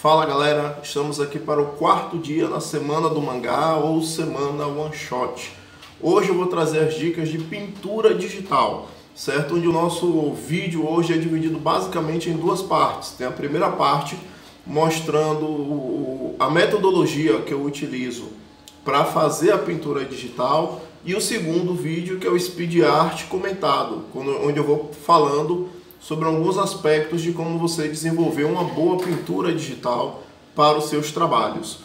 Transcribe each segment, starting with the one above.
Fala galera, estamos aqui para o quarto dia da semana do mangá ou semana one shot. Hoje eu vou trazer as dicas de pintura digital, certo? Onde o nosso vídeo hoje é dividido basicamente em duas partes. Tem a primeira parte mostrando a metodologia que eu utilizo para fazer a pintura digital e o segundo vídeo que é o speed art comentado, onde eu vou falando sobre alguns aspectos de como você desenvolver uma boa pintura digital para os seus trabalhos.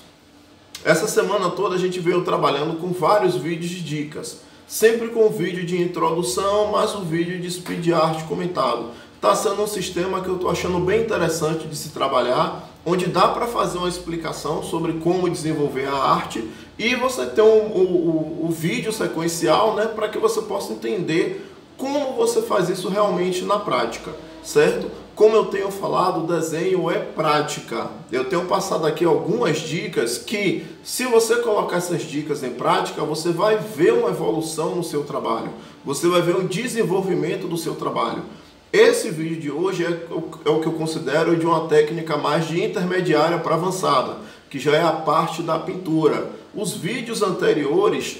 Essa semana toda a gente veio trabalhando com vários vídeos de dicas, sempre com o vídeo de introdução, mais o vídeo de speed art comentado. Está sendo um sistema que eu estou achando bem interessante de se trabalhar, onde dá para fazer uma explicação sobre como desenvolver a arte e você ter o vídeo sequencial, né, para que você possa entender como você faz isso realmente na prática, certo? Como eu tenho falado, o desenho é prática. Eu tenho passado aqui algumas dicas que, se você colocar essas dicas em prática, você vai ver uma evolução no seu trabalho. Você vai ver um desenvolvimento do seu trabalho. Esse vídeo de hoje é o que eu considero de uma técnica mais de intermediária para avançada, que já é a parte da pintura. Os vídeos anteriores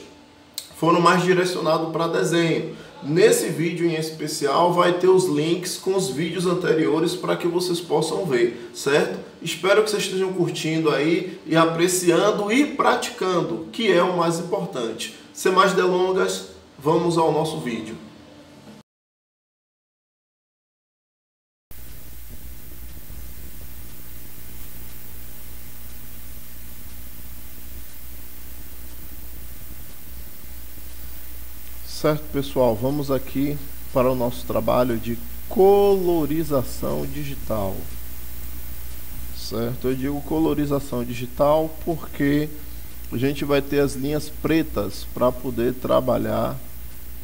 foram mais direcionados para desenho. Nesse vídeo em especial vai ter os links com os vídeos anteriores para que vocês possam ver, certo? Espero que vocês estejam curtindo aí e apreciando e praticando, que é o mais importante. Sem mais delongas, vamos ao nosso vídeo. Certo, pessoal, vamos aqui para o nosso trabalho de colorização digital. Certo? Eu digo colorização digital porque a gente vai ter as linhas pretas para poder trabalhar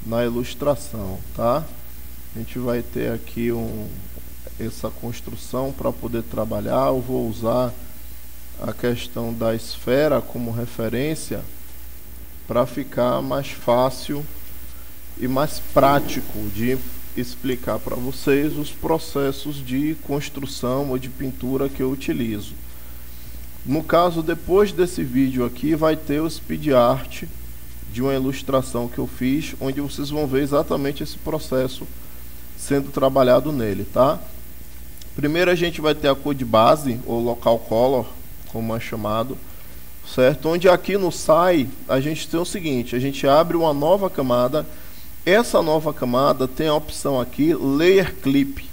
na ilustração, tá? A gente vai ter aqui essa construção para poder trabalhar. Eu vou usar a questão da esfera como referência para ficar mais fácil e mais prático de explicar para vocês os processos de construção ou de pintura que eu utilizo. No caso, depois desse vídeo aqui, vai ter o speed art de uma ilustração que eu fiz, onde vocês vão ver exatamente esse processo sendo trabalhado nele, tá? Primeiro a gente vai ter a cor de base, ou local color, como é chamado, certo? Onde aqui no SAI a gente tem o seguinte, a gente abre uma nova camada. Essa nova camada tem a opção aqui, Layer Clip.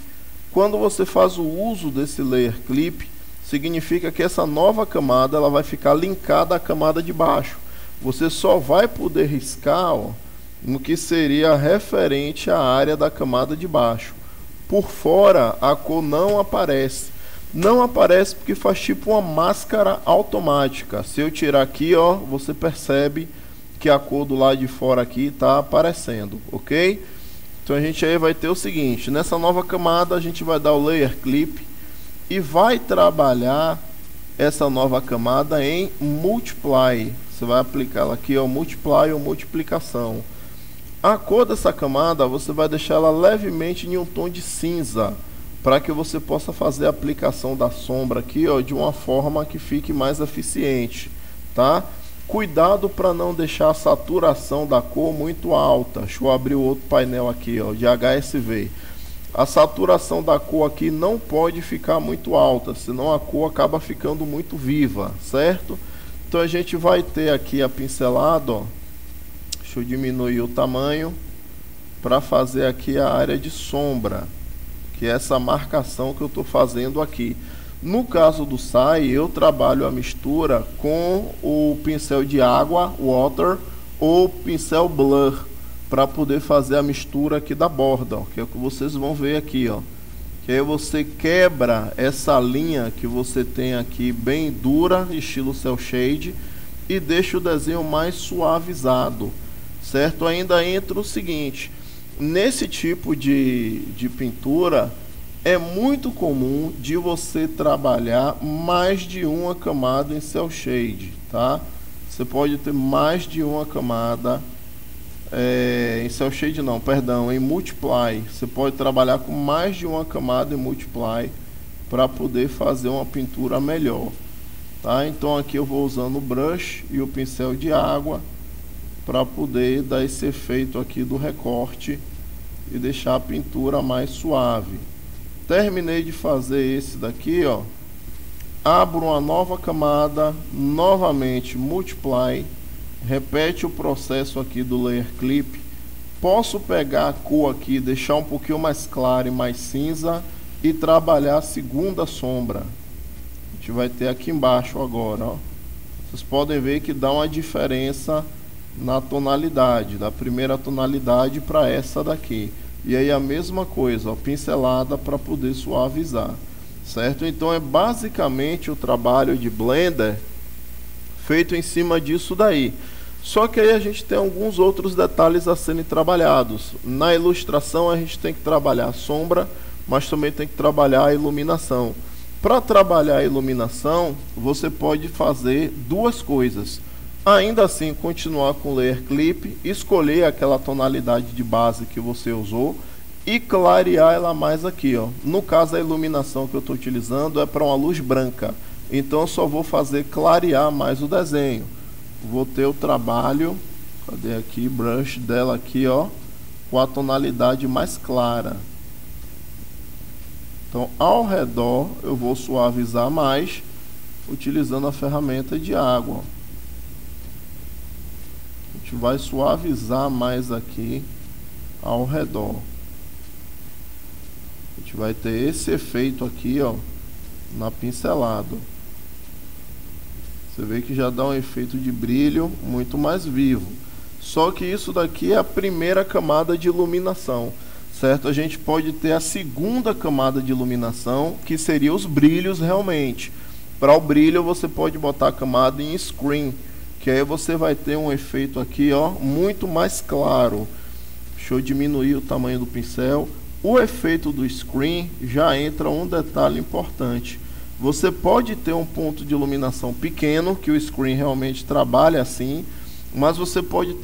Quando você faz o uso desse Layer Clip, significa que essa nova camada ela vai ficar linkada à camada de baixo. Você só vai poder riscar, ó, no que seria referente à área da camada de baixo. Por fora, a cor não aparece. Não aparece porque faz tipo uma máscara automática. Se eu tirar aqui, ó, você percebe que a cor do lado de fora aqui está aparecendo, ok? Então a gente aí vai ter o seguinte, nessa nova camada a gente vai dar o Layer Clip e vai trabalhar essa nova camada em Multiply. Você vai aplicar ela aqui, ó, Multiply ou multiplicação. A cor dessa camada você vai deixar ela levemente em um tom de cinza, para que você possa fazer a aplicação da sombra aqui, ó, de uma forma que fique mais eficiente, tá? Cuidado para não deixar a saturação da cor muito alta. Deixa eu abrir o outro painel aqui, ó, de HSV. A saturação da cor aqui não pode ficar muito alta, senão a cor acaba ficando muito viva, certo? Então a gente vai ter aqui a pincelada, ó. Deixa eu diminuir o tamanho para fazer aqui a área de sombra, que é essa marcação que eu estou fazendo aqui. No caso do SAI, eu trabalho a mistura com o pincel de água, water, ou pincel blur, para poder fazer a mistura aqui da borda, ó, que é o que vocês vão ver aqui, ó. Que aí você quebra essa linha que você tem aqui bem dura, estilo cel shade, e deixa o desenho mais suavizado, certo? Ainda entra o seguinte, nesse tipo de pintura, é muito comum de você trabalhar mais de uma camada em cel shade, tá? Você pode ter mais de uma camada em cel shade não, perdão, em multiply. Você pode trabalhar com mais de uma camada em multiply para poder fazer uma pintura melhor, tá? Então aqui eu vou usando o brush e o pincel de água para poder dar esse efeito aqui do recorte e deixar a pintura mais suave. Terminei de fazer esse daqui, ó. Abro uma nova camada, novamente multiply, repete o processo aqui do layer clip. Posso pegar a cor aqui, deixar um pouquinho mais clara e mais cinza e trabalhar a segunda sombra. A gente vai ter aqui embaixo agora, ó. Vocês podem ver que dá uma diferença na tonalidade, da primeira tonalidade para essa daqui. E aí a mesma coisa, ó, pincelada para poder suavizar, certo? Então é basicamente o trabalho de Blender feito em cima disso daí. Só que aí a gente tem alguns outros detalhes a serem trabalhados. Na ilustração a gente tem que trabalhar a sombra, mas também tem que trabalhar a iluminação. Para trabalhar a iluminação, você pode fazer duas coisas. Ainda assim, continuar com o Layer Clip, escolher aquela tonalidade de base que você usou e clarear ela mais aqui, ó. No caso, a iluminação que eu estou utilizando é para uma luz branca. Então, eu só vou fazer clarear mais o desenho. Vou ter o trabalho, cadê aqui, brush dela aqui, ó, com a tonalidade mais clara. Então, ao redor, eu vou suavizar mais, utilizando a ferramenta de água. A gente vai suavizar mais aqui, ao redor. A gente vai ter esse efeito aqui, ó, na pincelada. Você vê que já dá um efeito de brilho muito mais vivo. Só que isso daqui é a primeira camada de iluminação, certo? A gente pode ter a segunda camada de iluminação, que seria os brilhos realmente. Para o brilho você pode botar a camada em screen, que aí você vai ter um efeito aqui, ó, muito mais claro. Deixa eu diminuir o tamanho do pincel. O efeito do screen já entra um detalhe importante. Você pode ter um ponto de iluminação pequeno, que o screen realmente trabalha assim, mas você pode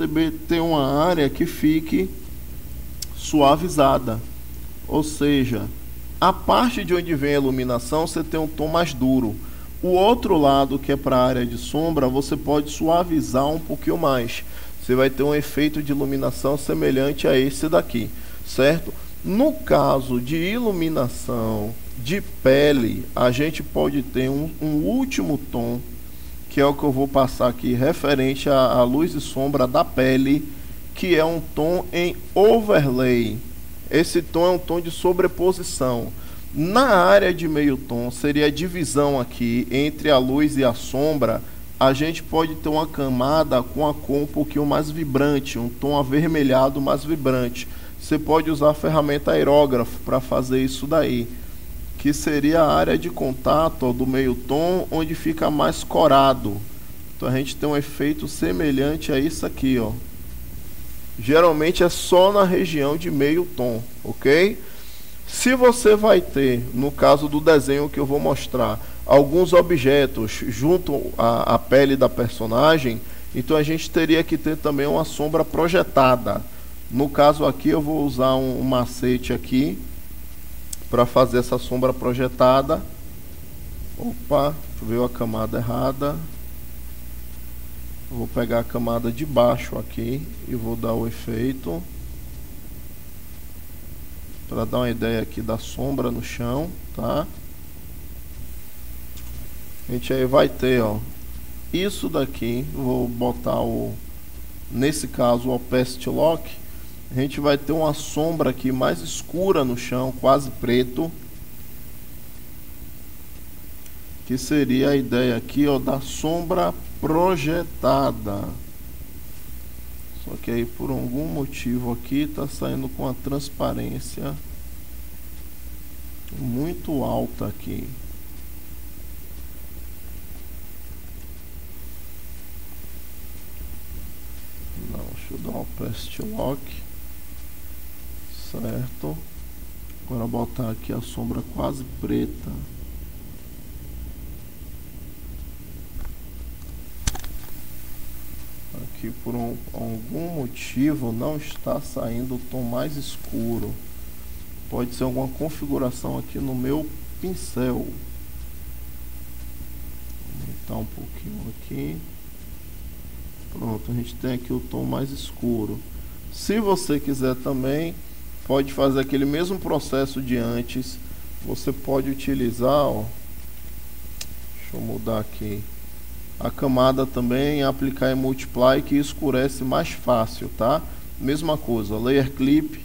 ter uma área que fique suavizada. Ou seja, a parte de onde vem a iluminação você tem um tom mais duro. O outro lado, que é para a área de sombra, você pode suavizar um pouquinho mais. Você vai ter um efeito de iluminação semelhante a esse daqui, certo? No caso de iluminação de pele, a gente pode ter um último tom, que é o que eu vou passar aqui, referente à luz e sombra da pele, que é um tom em overlay. Esse tom é um tom de sobreposição. Na área de meio tom, seria a divisão aqui entre a luz e a sombra. A gente pode ter uma camada com a cor um pouquinho mais vibrante, um tom avermelhado mais vibrante. Você pode usar a ferramenta aerógrafo para fazer isso daí, que seria a área de contato, ó, do meio tom, onde fica mais corado. Então a gente tem um efeito semelhante a isso aqui, ó. Geralmente é só na região de meio tom, ok? Se você vai ter, no caso do desenho que eu vou mostrar, alguns objetos junto à pele da personagem, então a gente teria que ter também uma sombra projetada. No caso aqui eu vou usar um macete aqui para fazer essa sombra projetada. Opa, veio a camada errada. Vou pegar a camada de baixo aqui e vou dar o efeito para dar uma ideia aqui da sombra no chão, tá? A gente aí vai ter, ó, isso daqui. Vou botar nesse caso o opacity lock. A gente vai ter uma sombra aqui mais escura no chão, quase preto, que seria a ideia aqui, ó, da sombra projetada. Só que aí por algum motivo aqui tá saindo com a transparência muito alta aqui. Não, deixa eu dar um opacity lock. Certo. Agora botar aqui a sombra quase preta. Aqui por algum motivo não está saindo o tom mais escuro. Pode ser alguma configuração aqui no meu pincel. Vou aumentar um pouquinho aqui. Pronto, a gente tem aqui o tom mais escuro. Se você quiser também, pode fazer aquele mesmo processo de antes. Você pode utilizar, ó, deixa eu mudar aqui, a camada também, aplicar em Multiply, que escurece mais fácil, tá? Mesma coisa, Layer Clip.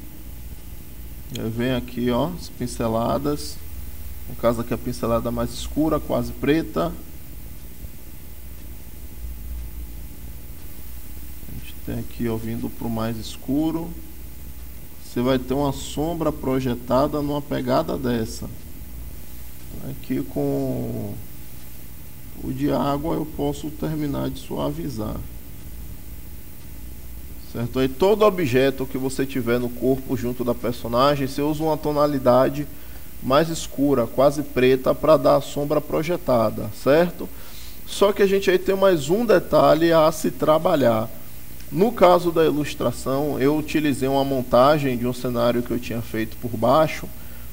Vem aqui, ó, as pinceladas. No caso aqui a pincelada mais escura, quase preta. Tem aqui, ó, vindo para o mais escuro. Você vai ter uma sombra projetada numa pegada dessa. Aqui com o de água eu posso terminar de suavizar. Certo? Aí todo objeto que você tiver no corpo junto da personagem, você usa uma tonalidade mais escura, quase preta, para dar a sombra projetada, certo? Só que a gente aí tem mais um detalhe a se trabalhar. No caso da ilustração, eu utilizei uma montagem de um cenário que eu tinha feito por baixo,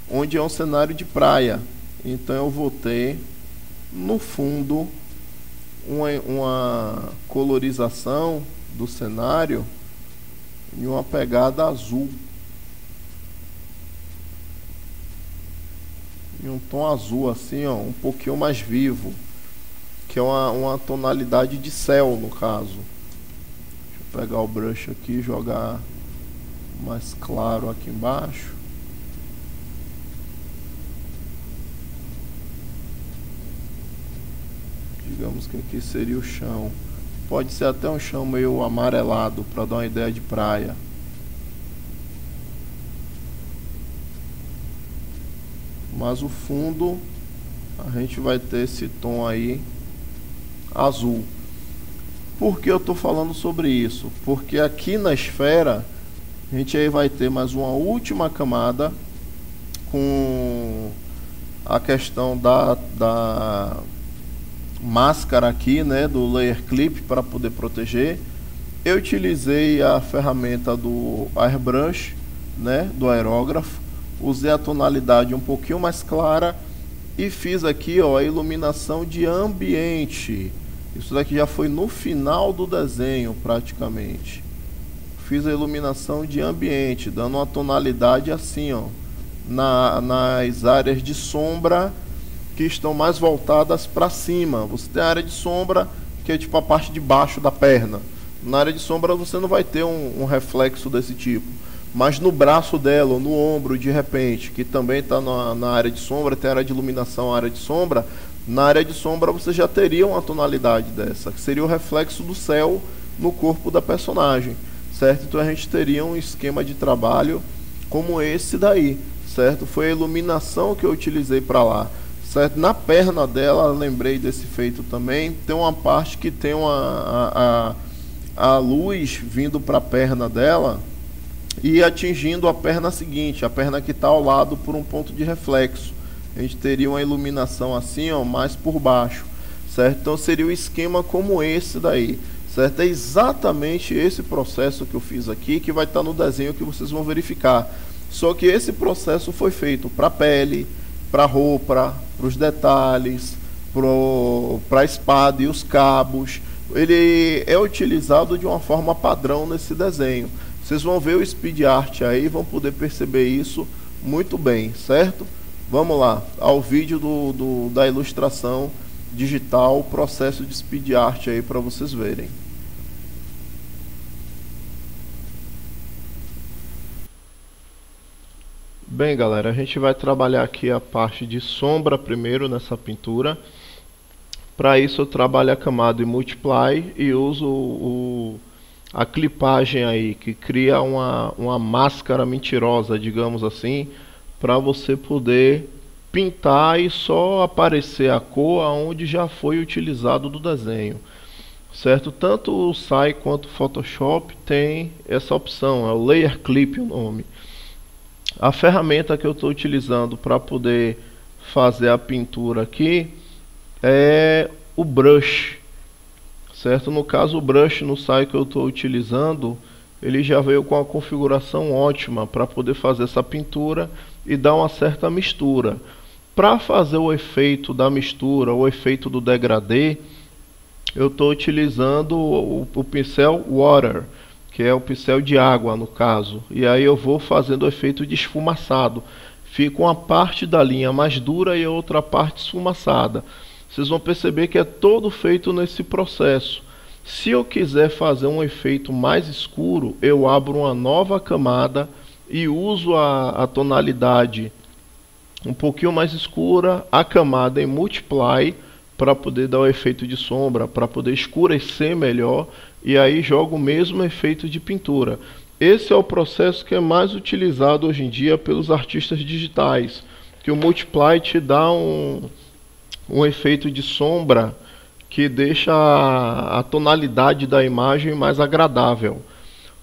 onde é um cenário de praia. Então eu vou ter no fundo uma colorização do cenário em uma pegada azul, em um tom azul assim, ó, um pouquinho mais vivo, que é uma tonalidade de céu no caso. Pegar o brush aqui e jogar mais claro aqui embaixo. Digamos que aqui seria o chão. Pode ser até um chão meio amarelado, para dar uma ideia de praia. Mas o fundo a gente vai ter esse tom aí azul. Por que eu estou falando sobre isso? Porque aqui na esfera a gente aí vai ter mais uma última camada com a questão da máscara aqui, né, do Layer Clip, para poder proteger. Eu utilizei a ferramenta do Airbrush, né, do aerógrafo, usei a tonalidade um pouquinho mais clara e fiz aqui, ó, a iluminação de ambiente. Isso daqui já foi no final do desenho, praticamente. Fiz a iluminação de ambiente, dando uma tonalidade assim, ó, nas áreas de sombra que estão mais voltadas para cima. Você tem a área de sombra, que é tipo a parte de baixo da perna. Na área de sombra você não vai ter um reflexo desse tipo. Mas no braço dela, ou no ombro, de repente, que também está na área de sombra, tem a área de iluminação, a área de sombra. Na área de sombra você já teria uma tonalidade dessa, que seria o reflexo do céu no corpo da personagem, certo? Então a gente teria um esquema de trabalho como esse daí, certo? Foi a iluminação que eu utilizei para lá, certo? Na perna dela, lembrei desse feito também, tem uma parte que tem a luz vindo para a perna dela e atingindo a perna seguinte, a perna que está ao lado, por um ponto de reflexo. A gente teria uma iluminação assim, ó, mais por baixo, certo? Então seria um esquema como esse daí, certo? É exatamente esse processo que eu fiz aqui, que vai estar no desenho que vocês vão verificar. Só que esse processo foi feito para a pele, para a roupa, para os detalhes, para a espada e os cabos. Ele é utilizado de uma forma padrão nesse desenho. Vocês vão ver o Speed Art aí, vão poder perceber isso muito bem, certo? Vamos lá, ao vídeo da ilustração digital, processo de Speed Art aí para vocês verem. Bem, galera, a gente vai trabalhar aqui a parte de sombra primeiro nessa pintura. Para isso eu trabalho a camada em Multiply e uso a clipagem aí, que cria uma máscara mentirosa, digamos assim, para você poder pintar e só aparecer a cor aonde já foi utilizado do desenho, certo? Tanto o Sai quanto o Photoshop tem essa opção, é o Layer Clip o nome. A ferramenta que eu estou utilizando para poder fazer a pintura aqui é o Brush, certo? No caso o Brush no Sai que eu estou utilizando, ele já veio com a configuração ótima para poder fazer essa pintura e dar uma certa mistura. Para fazer o efeito da mistura, o efeito do degradê, eu estou utilizando o pincel Water, que é o pincel de água no caso. E aí eu vou fazendo o efeito de esfumaçado. Fica uma parte da linha mais dura e a outra parte esfumaçada. Vocês vão perceber que é todo feito nesse processo. Se eu quiser fazer um efeito mais escuro, eu abro uma nova camada e uso a tonalidade um pouquinho mais escura, a camada em Multiply, para poder dar o efeito de sombra, para poder escurecer melhor, e aí jogo o mesmo efeito de pintura. Esse é o processo que é mais utilizado hoje em dia pelos artistas digitais, que o Multiply te dá um efeito de sombra que deixa a tonalidade da imagem mais agradável.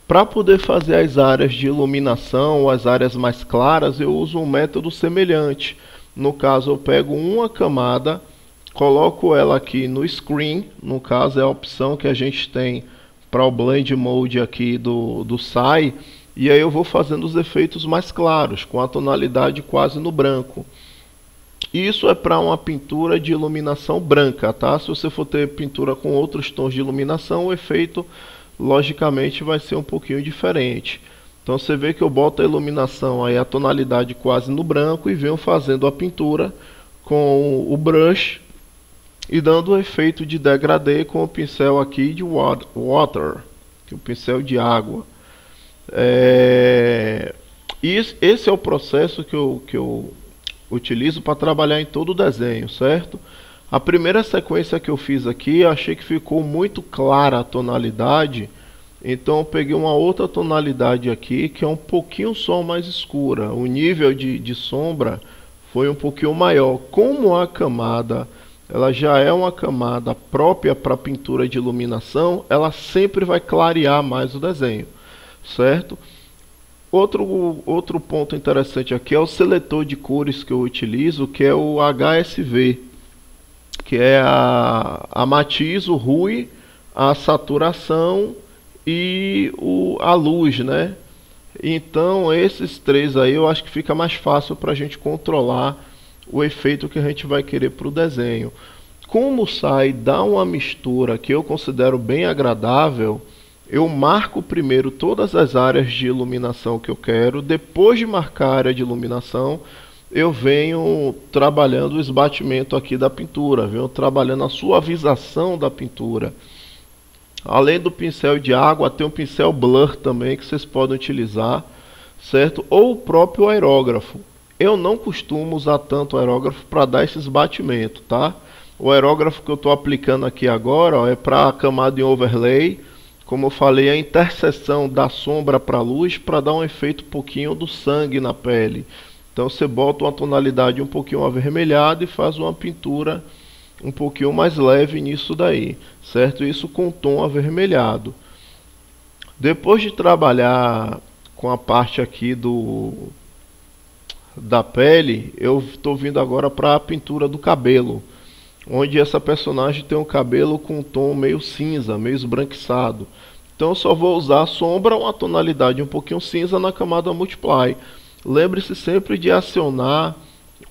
Para poder fazer as áreas de iluminação, as áreas mais claras, eu uso um método semelhante. No caso, eu pego uma camada, coloco ela aqui no Screen, no caso é a opção que a gente tem para o Blend Mode aqui do SAI, e aí eu vou fazendo os efeitos mais claros, com a tonalidade quase no branco. Isso é para uma pintura de iluminação branca, tá? Se você for ter pintura com outros tons de iluminação, o efeito logicamente vai ser um pouquinho diferente. Então você vê que eu boto a iluminação aí, a tonalidade quase no branco, e venho fazendo a pintura com o brush e dando o efeito de degradê com o pincel aqui de water, que é o pincel de água. Esse é o processo que eu utilizo para trabalhar em todo o desenho, certo? A primeira sequência que eu fiz aqui, eu achei que ficou muito clara a tonalidade, então eu peguei uma outra tonalidade aqui, que é um pouquinho só mais escura. O nível de sombra foi um pouquinho maior. Como a camada, ela já é uma camada própria para pintura de iluminação, ela sempre vai clarear mais o desenho, certo? Outro ponto interessante aqui é o seletor de cores que eu utilizo, que é o HSV, que é a matiz, o RUI, a saturação e a luz, né? Então esses três aí eu acho que fica mais fácil para a gente controlar o efeito que a gente vai querer para o desenho. Como o SAI dá uma mistura que eu considero bem agradável, eu marco primeiro todas as áreas de iluminação que eu quero. Depois de marcar a área de iluminação, eu venho trabalhando o esbatimento aqui da pintura, venho trabalhando a suavização da pintura. Além do pincel de água, tem um pincel blur também que vocês podem utilizar, certo? Ou o próprio aerógrafo. Eu não costumo usar tanto o aerógrafo para dar esse esbatimento, tá? O aerógrafo que eu estou aplicando aqui agora, ó, é para a camada em overlay. Como eu falei, a interseção da sombra para a luz, para dar um efeito um pouquinho do sangue na pele. Então você bota uma tonalidade um pouquinho avermelhada e faz uma pintura um pouquinho mais leve nisso daí, certo? Isso com tom avermelhado. Depois de trabalhar com a parte aqui da pele, eu estou vindo agora para a pintura do cabelo, onde essa personagem tem um cabelo com um tom meio cinza, meio esbranquiçado. Então eu só vou usar a sombra, uma tonalidade um pouquinho cinza na camada Multiply. Lembre-se sempre de acionar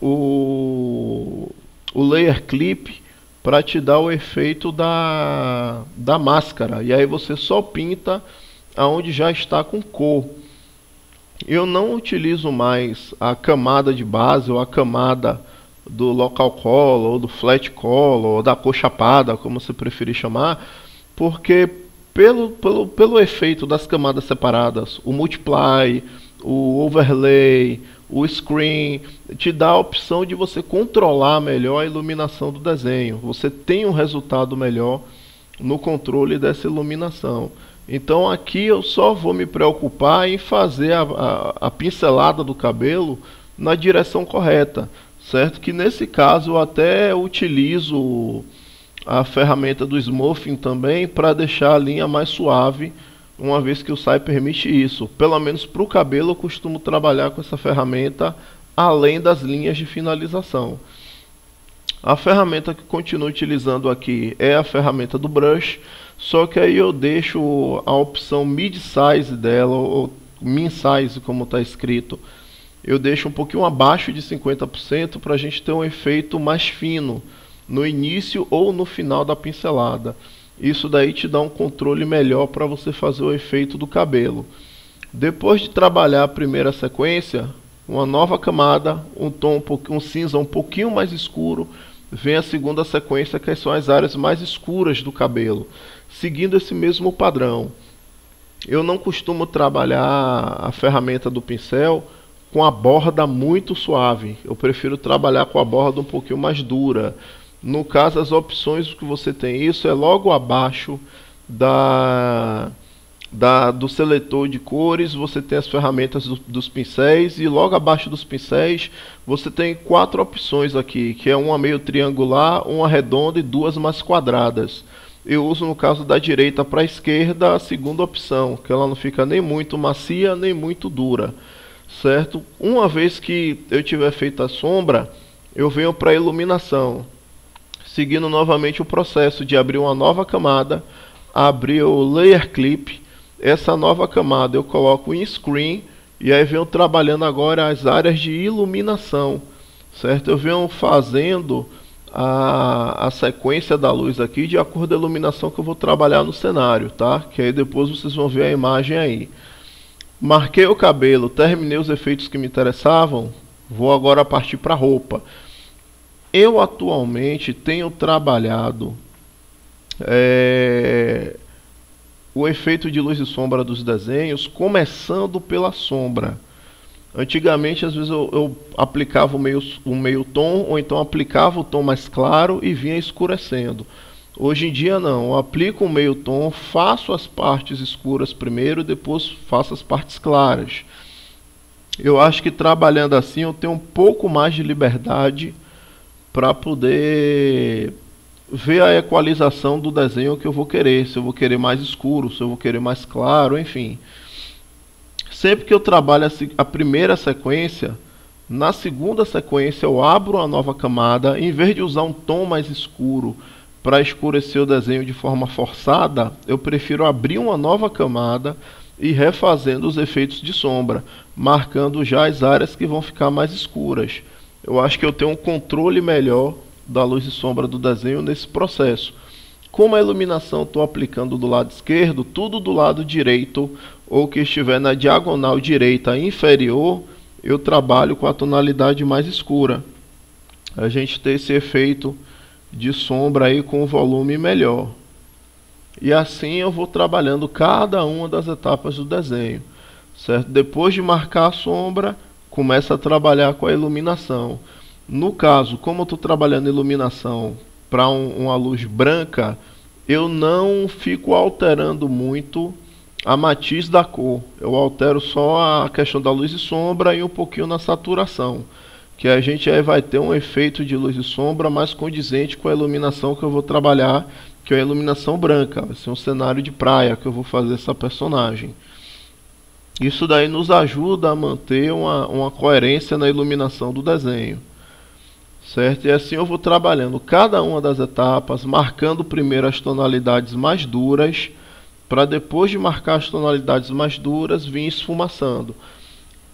o Layer Clip para te dar o efeito da máscara. E aí você só pinta aonde já está com cor. Eu não utilizo mais a camada de base ou a camada do local color, ou do flat color, ou da cor chapada, como você preferir chamar, porque pelo efeito das camadas separadas, o Multiply, o Overlay, o Screen, te dá a opção de você controlar melhor a iluminação do desenho. Você tem um resultado melhor no controle dessa iluminação. Então aqui eu só vou me preocupar em fazer a pincelada do cabelo na direção correta, certo? Que nesse caso eu até utilizo a ferramenta do Smoothing também para deixar a linha mais suave, uma vez que o SAI permite isso. Pelo menos para o cabelo eu costumo trabalhar com essa ferramenta além das linhas de finalização. A ferramenta que continuo utilizando aqui é a ferramenta do Brush, só que aí eu deixo a opção Mid Size dela, ou Min Size como está escrito, eu deixo um pouquinho abaixo de 50% para a gente ter um efeito mais fino no início ou no final da pincelada. Isso daí te dá um controle melhor para você fazer o efeito do cabelo. Depois de trabalhar a primeira sequência, uma nova camada, um cinza um pouquinho mais escuro, vem a segunda sequência, que são as áreas mais escuras do cabelo, seguindo esse mesmo padrão. Eu não costumo trabalhar a ferramenta do pincel com a borda muito suave, eu prefiro trabalhar com a borda um pouquinho mais dura. No caso, as opções que você tem isso é logo abaixo do seletor de cores. Você tem as ferramentas dos pincéis, e logo abaixo dos pincéis você tem 4 opções aqui, que é uma meio triangular, uma redonda e 2 mais quadradas. Eu uso, no caso da direita para a esquerda, a segunda opção, que ela não fica nem muito macia nem muito dura, certo? Uma vez que eu tiver feito a sombra, eu venho para a iluminação, seguindo novamente o processo de abrir uma nova camada, abrir o Layer Clip. Essa nova camada eu coloco em Screen, e aí venho trabalhando agora as áreas de iluminação, certo? Eu venho fazendo a sequência da luz aqui de acordo com a iluminação que eu vou trabalhar no cenário, tá? Que aí depois vocês vão ver a imagem aí. Marquei o cabelo, terminei os efeitos que me interessavam, vou agora partir para a roupa. Eu atualmente tenho trabalhado o efeito de luz e sombra dos desenhos, começando pela sombra. Antigamente, às vezes, eu aplicava o meio tom, ou então aplicava o tom mais claro e vinha escurecendo. Hoje em dia não, eu aplico o meio tom, faço as partes escuras primeiro, depois faço as partes claras. Eu acho que trabalhando assim eu tenho um pouco mais de liberdade para poder ver a equalização do desenho que eu vou querer, se eu vou querer mais escuro, se eu vou querer mais claro, enfim. Sempre que eu trabalho a primeira sequência, na segunda sequência eu abro uma nova camada, em vez de usar um tom mais escuro para escurecer o desenho de forma forçada, eu prefiro abrir uma nova camada e refazendo os efeitos de sombra, marcando já as áreas que vão ficar mais escuras. Eu acho que eu tenho um controle melhor da luz e sombra do desenho nesse processo. Como a iluminação estou aplicando do lado esquerdo, tudo do lado direito, ou que estiver na diagonal direita inferior, eu trabalho com a tonalidade mais escura. A gente tem esse efeito de sombra aí com o volume melhor. E assim eu vou trabalhando cada uma das etapas do desenho, certo? Depois de marcar a sombra, começa a trabalhar com a iluminação. No caso, como eu estou trabalhando iluminação para uma luz branca, eu não fico alterando muito a matiz da cor. Eu altero só a questão da luz e sombra e um pouquinho na saturação, que a gente aí vai ter um efeito de luz e sombra mais condizente com a iluminação que eu vou trabalhar, que é a iluminação branca. Vai ser um cenário de praia que eu vou fazer essa personagem. Isso daí nos ajuda a manter uma coerência na iluminação do desenho, certo? E assim eu vou trabalhando cada uma das etapas, marcando primeiro as tonalidades mais duras, para depois de marcar as tonalidades mais duras, vir esfumaçando.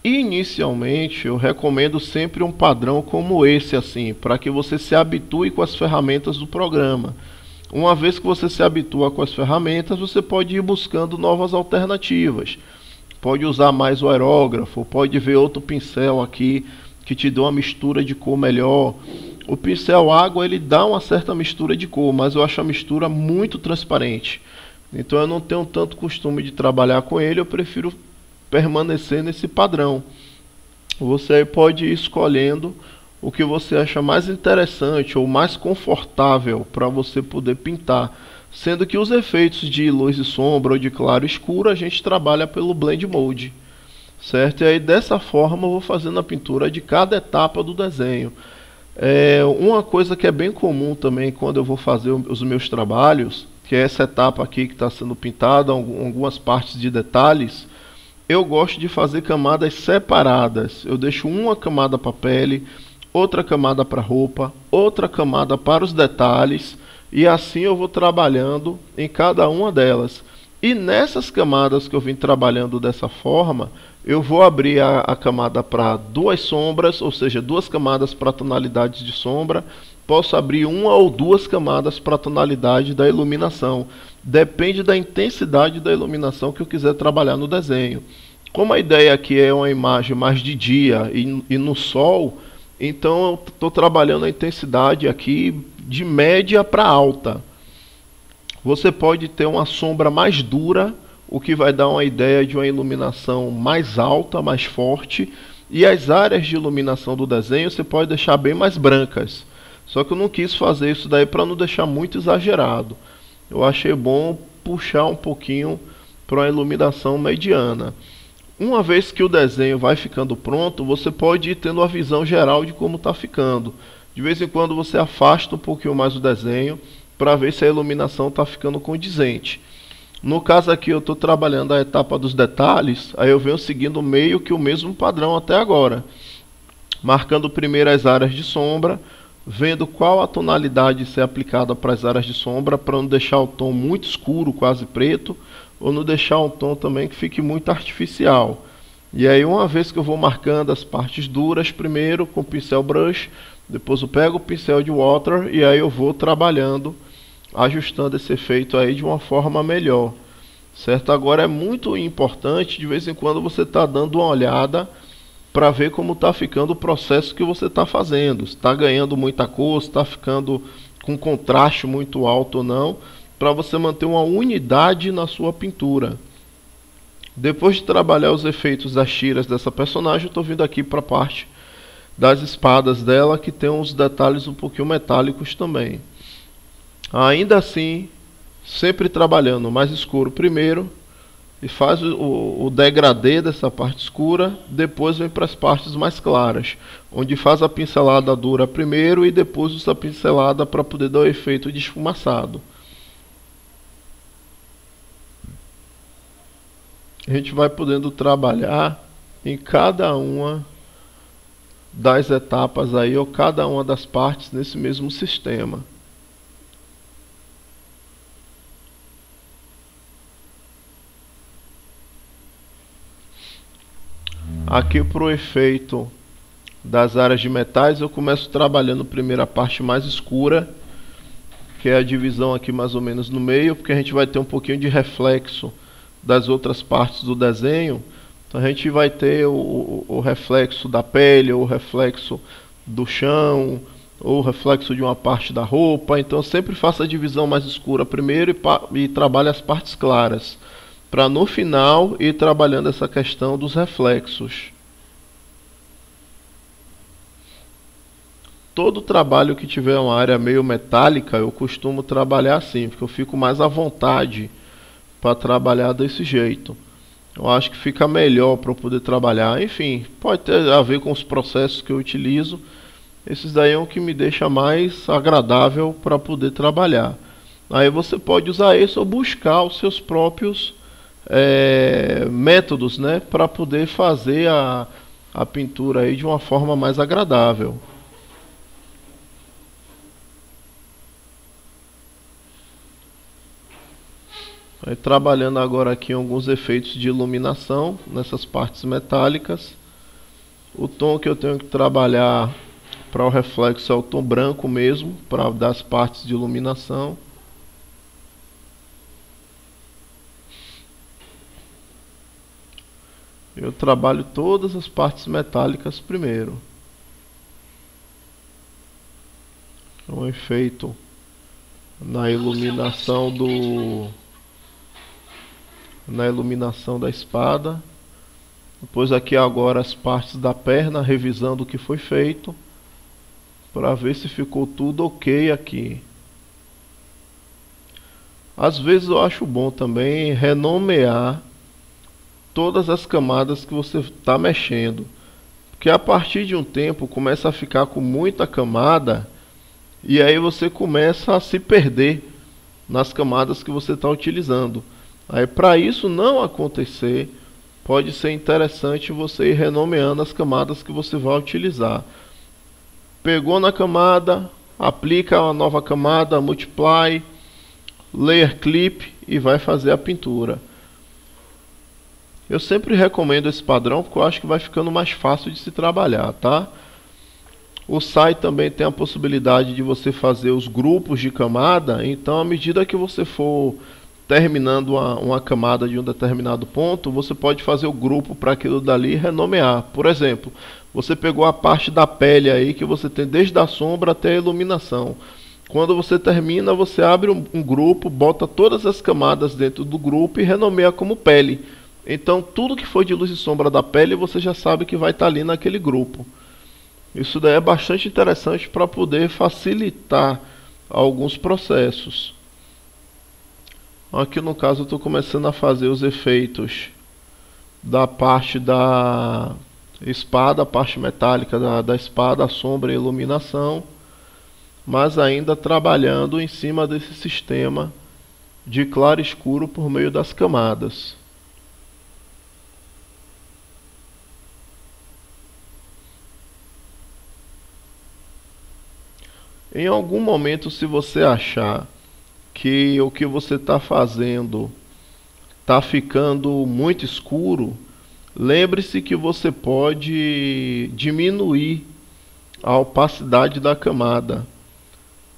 Inicialmente, eu recomendo sempre um padrão como esse, assim, para que você se habitue com as ferramentas do programa. Uma vez que você se habitua com as ferramentas, você pode ir buscando novas alternativas. Pode usar mais o aerógrafo, pode ver outro pincel aqui que te dá uma mistura de cor melhor. O pincel água ele dá uma certa mistura de cor, mas eu acho a mistura muito transparente. Então eu não tenho tanto costume de trabalhar com ele, eu prefiro permanecer nesse padrão. Você pode ir escolhendo o que você acha mais interessante ou mais confortável para você poder pintar. Sendo que os efeitos de luz e sombra ou de claro e escuro a gente trabalha pelo Blend Mode, certo? E aí dessa forma eu vou fazendo a pintura de cada etapa do desenho. Uma coisa que é bem comum também quando eu vou fazer os meus trabalhos, que é essa etapa aqui que está sendo pintada, algumas partes de detalhes, eu gosto de fazer camadas separadas. Eu deixo uma camada para pele, outra camada para roupa, outra camada para os detalhes, e assim eu vou trabalhando em cada uma delas. E nessas camadas que eu vim trabalhando dessa forma, eu vou abrir a camada para duas sombras, ou seja, duas camadas para tonalidades de sombra. Posso abrir uma ou duas camadas para tonalidade da iluminação. Depende da intensidade da iluminação que eu quiser trabalhar no desenho. Como a ideia aqui é uma imagem mais de dia e no sol, então eu estou trabalhando a intensidade aqui de média para alta. Você pode ter uma sombra mais dura, o que vai dar uma ideia de uma iluminação mais alta, mais forte. E as áreas de iluminação do desenho você pode deixar bem mais brancas. Só que eu não quis fazer isso daí para não deixar muito exagerado. Eu achei bom puxar um pouquinho para uma iluminação mediana. Uma vez que o desenho vai ficando pronto, você pode ir tendo uma visão geral de como está ficando. De vez em quando você afasta um pouquinho mais o desenho para ver se a iluminação está ficando condizente. No caso aqui eu estou trabalhando a etapa dos detalhes, aí eu venho seguindo meio que o mesmo padrão até agora. Marcando primeiro as áreas de sombra, vendo qual a tonalidade ser aplicada para as áreas de sombra, para não deixar o tom muito escuro, quase preto, ou não deixar um tom também que fique muito artificial. E aí uma vez que eu vou marcando as partes duras primeiro com o pincel brush, depois eu pego o pincel de water e aí eu vou trabalhando, ajustando esse efeito aí de uma forma melhor, certo? Agora é muito importante de vez em quando você está dando uma olhada para ver como está ficando o processo que você está fazendo, se está ganhando muita cor, se está ficando com contraste muito alto ou não, para você manter uma unidade na sua pintura. Depois de trabalhar os efeitos das tiras dessa personagem, eu estou vindo aqui para a parte das espadas dela, que tem uns detalhes um pouquinho metálicos também. Ainda assim, sempre trabalhando mais escuro primeiro, e faz o degradê dessa parte escura, depois vem para as partes mais claras, onde faz a pincelada dura primeiro e depois usa a pincelada para poder dar o efeito de esfumaçado. A gente vai podendo trabalhar em cada uma das etapas aí, ou cada uma das partes nesse mesmo sistema. Aqui para o efeito das áreas de metais, eu começo trabalhando primeiro a parte mais escura, que é a divisão aqui mais ou menos no meio, porque a gente vai ter um pouquinho de reflexo das outras partes do desenho. Então a gente vai ter o reflexo da pele, ou o reflexo do chão, ou o reflexo de uma parte da roupa. Então eu sempre faço a divisão mais escura primeiro e trabalho as partes claras, para no final ir trabalhando essa questão dos reflexos. Todo trabalho que tiver uma área meio metálica, eu costumo trabalhar assim, porque eu fico mais à vontade para trabalhar desse jeito. Eu acho que fica melhor para eu poder trabalhar. Enfim, pode ter a ver com os processos que eu utilizo. Esses daí é o que me deixa mais agradável para poder trabalhar. Aí você pode usar isso ou buscar os seus próprios métodos, né, para poder fazer a pintura aí de uma forma mais agradável. Aí, trabalhando agora aqui alguns efeitos de iluminação nessas partes metálicas. O tom que eu tenho que trabalhar para o reflexo é o tom branco mesmo, para dar as partes de iluminação. Eu trabalho todas as partes metálicas primeiro. Um efeito na iluminação da espada. Depois aqui agora as partes da perna, revisando o que foi feito, para ver se ficou tudo ok aqui. Às vezes eu acho bom também renomear todas as camadas que você está mexendo, porque a partir de um tempo começa a ficar com muita camada e aí você começa a se perder nas camadas que você está utilizando. Aí, para isso não acontecer, pode ser interessante você ir renomeando as camadas que você vai utilizar. Pegou na camada, aplica uma nova camada, multiply, layer clip e vai fazer a pintura. Eu sempre recomendo esse padrão porque eu acho que vai ficando mais fácil de se trabalhar, tá? O SAI também tem a possibilidade de você fazer os grupos de camada, então à medida que você for terminando uma camada de um determinado ponto, você pode fazer o grupo para aquilo dali e renomear. Por exemplo, você pegou a parte da pele aí que você tem desde a sombra até a iluminação. Quando você termina, você abre um grupo, bota todas as camadas dentro do grupo e renomeia como pele. Então tudo que for de luz e sombra da pele você já sabe que vai estar ali naquele grupo. Isso daí é bastante interessante para poder facilitar alguns processos. Aqui no caso eu estou começando a fazer os efeitos da parte da espada, a parte metálica da espada, a sombra e a iluminação, mas ainda trabalhando em cima desse sistema de claro e escuro por meio das camadas. Em algum momento, se você achar que o que você está fazendo está ficando muito escuro, lembre-se que você pode diminuir a opacidade da camada.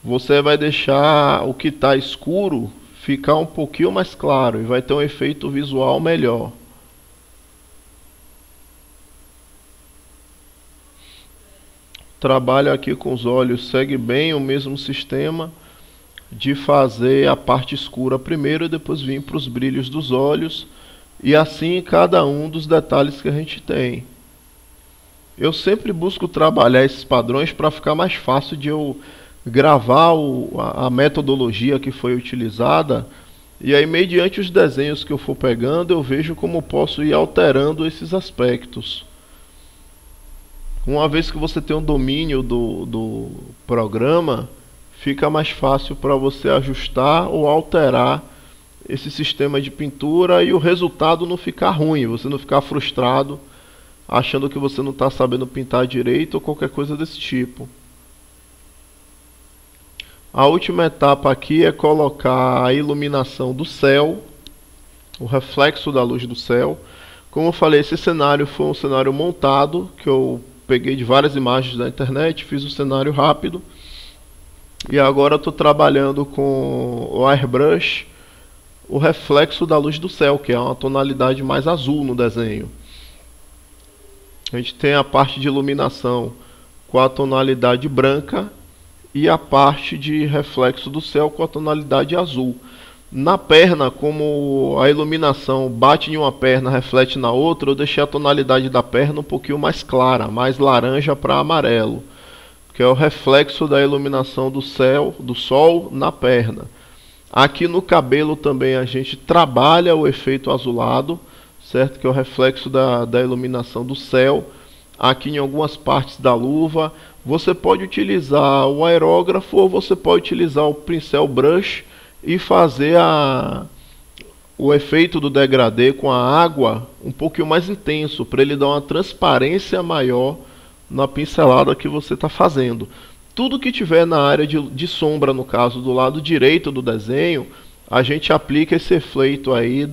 Você vai deixar o que está escuro ficar um pouquinho mais claro e vai ter um efeito visual melhor. Trabalho aqui com os olhos, segue bem o mesmo sistema de fazer a parte escura primeiro e depois vir para os brilhos dos olhos, e assim cada um dos detalhes que a gente tem. Eu sempre busco trabalhar esses padrões para ficar mais fácil de eu gravar a metodologia que foi utilizada, e aí mediante os desenhos que eu for pegando eu vejo como posso ir alterando esses aspectos. Uma vez que você tem um domínio do programa, fica mais fácil para você ajustar ou alterar esse sistema de pintura e o resultado não ficar ruim, você não ficar frustrado achando que você não está sabendo pintar direito ou qualquer coisa desse tipo. A última etapa aqui é colocar a iluminação do céu, o reflexo da luz do céu. Como eu falei, esse cenário foi um cenário montado, que eu peguei de várias imagens da internet, fiz um cenário rápido. E agora estou trabalhando com o airbrush, o reflexo da luz do céu, que é uma tonalidade mais azul no desenho. A gente tem a parte de iluminação com a tonalidade branca e a parte de reflexo do céu com a tonalidade azul. Na perna, como a iluminação bate em uma perna, reflete na outra, eu deixei a tonalidade da perna um pouquinho mais clara, mais laranja para amarelo, que é o reflexo da iluminação do céu, do sol na perna. Aqui no cabelo também a gente trabalha o efeito azulado, certo? Que é o reflexo da iluminação do céu. Aqui em algumas partes da luva, você pode utilizar o aerógrafo ou você pode utilizar o pincel brush e fazer o efeito do degradê com a água um pouquinho mais intenso, para ele dar uma transparência maior na pincelada que você está fazendo. Tudo que tiver na área de sombra, no caso do lado direito do desenho, a gente aplica esse efeito aí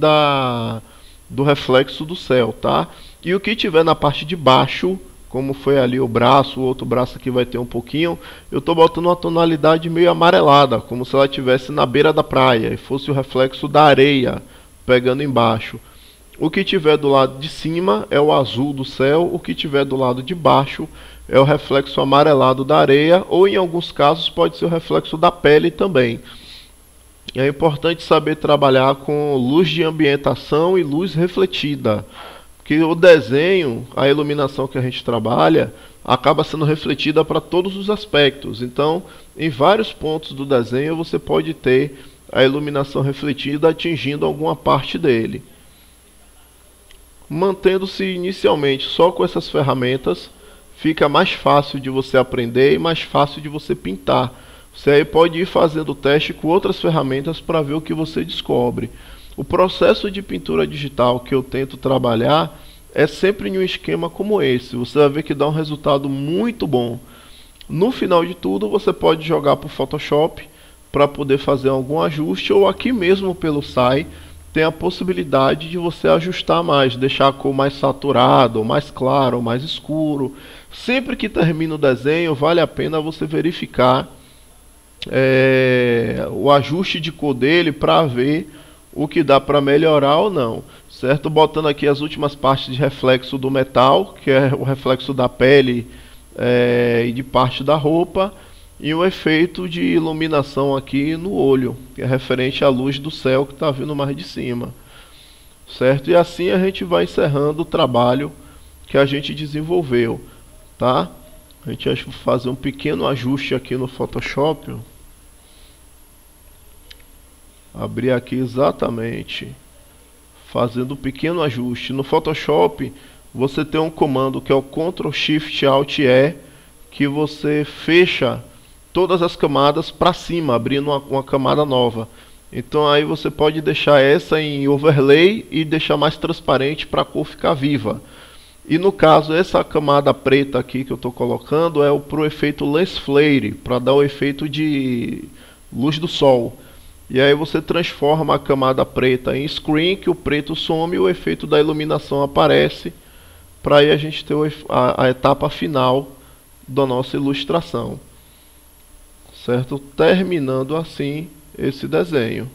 do reflexo do céu, tá? E o que tiver na parte de baixo, como foi ali o braço, o outro braço aqui vai ter um pouquinho, eu estou botando uma tonalidade meio amarelada, como se ela estivesse na beira da praia e fosse o reflexo da areia pegando embaixo. O que tiver do lado de cima é o azul do céu, o que tiver do lado de baixo é o reflexo amarelado da areia, ou em alguns casos pode ser o reflexo da pele também. É importante saber trabalhar com luz de ambientação e luz refletida, porque o desenho, a iluminação que a gente trabalha, acaba sendo refletida para todos os aspectos. Então, em vários pontos do desenho você pode ter a iluminação refletida atingindo alguma parte dele. Mantendo-se inicialmente só com essas ferramentas, fica mais fácil de você aprender e mais fácil de você pintar. Você aí pode ir fazendo o teste com outras ferramentas para ver o que você descobre. O processo de pintura digital que eu tento trabalhar é sempre em um esquema como esse. Você vai ver que dá um resultado muito bom. No final de tudo, você pode jogar para o Photoshop, para poder fazer algum ajuste, ou aqui mesmo pelo SAI tem a possibilidade de você ajustar mais, deixar a cor mais saturada, ou mais claro, ou mais escuro. Sempre que termina o desenho, vale a pena você verificar o ajuste de cor dele para ver o que dá para melhorar ou não, certo? Botando aqui as últimas partes de reflexo do metal, que é o reflexo da pele e de parte da roupa, e o efeito de iluminação aqui no olho, que é referente à luz do céu que está vindo mais de cima, certo? E assim a gente vai encerrando o trabalho que a gente desenvolveu, tá? A gente vai fazer um pequeno ajuste aqui no Photoshop. Abrir aqui exatamente, fazendo um pequeno ajuste. No Photoshop você tem um comando que é o Ctrl Shift Alt E, que você fecha todas as camadas para cima, abrindo uma camada nova. Então aí você pode deixar essa em overlay e deixar mais transparente para a cor ficar viva. E no caso, essa camada preta aqui que eu estou colocando é pro efeito lens flare, para dar o efeito de luz do sol. E aí você transforma a camada preta em screen, que o preto some e o efeito da iluminação aparece, para aí a gente ter a etapa final da nossa ilustração, certo? Terminando assim esse desenho.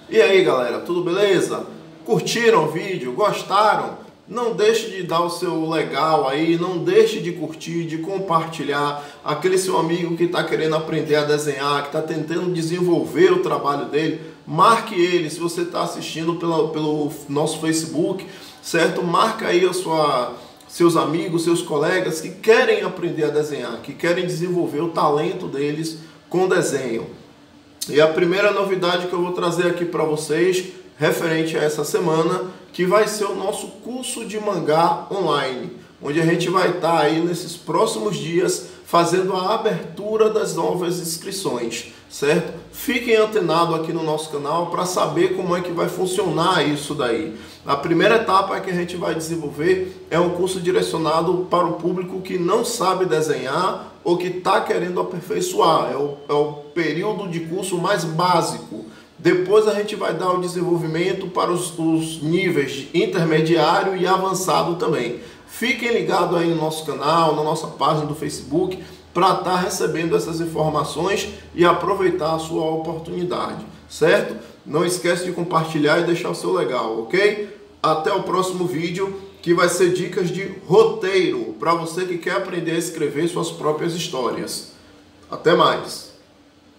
E aí galera, tudo beleza? Curtiram o vídeo? Gostaram? Não deixe de dar o seu legal aí, não deixe de curtir, de compartilhar. Aquele seu amigo que está querendo aprender a desenhar, que está tentando desenvolver o trabalho dele, marque ele. Se você está assistindo pelo nosso Facebook, certo? Marca aí seus amigos, seus colegas que querem aprender a desenhar, que querem desenvolver o talento deles com desenho. E a primeira novidade que eu vou trazer aqui para vocês, referente a essa semana, que vai ser o nosso curso de mangá online, onde a gente vai estar aí nesses próximos dias fazendo a abertura das novas inscrições, certo? Fiquem antenados aqui no nosso canal para saber como é que vai funcionar isso daí. A primeira etapa que a gente vai desenvolver é um curso direcionado para o público que não sabe desenhar ou que está querendo aperfeiçoar. É o período de curso mais básico. Depois a gente vai dar o desenvolvimento para os níveis intermediário e avançado também. Fiquem ligados aí no nosso canal, na nossa página do Facebook, para estar recebendo essas informações e aproveitar a sua oportunidade, certo? Não esquece de compartilhar e deixar o seu legal, ok? Até o próximo vídeo, que vai ser dicas de roteiro, para você que quer aprender a escrever suas próprias histórias. Até mais!